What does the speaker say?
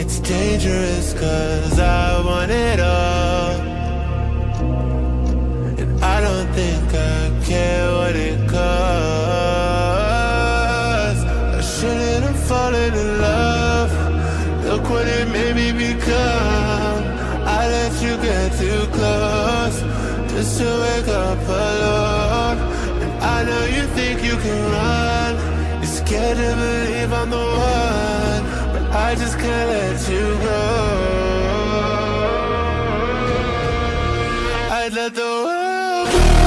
It's dangerous cause I want it all, and I don't think I care what it costs. I shouldn't have fallen in love. Look what it made me become. I let you get too close just to wake up alone. And I know you think you can run. You're scared to believe I'm the one, but I just can't let you go. I'd let the world go.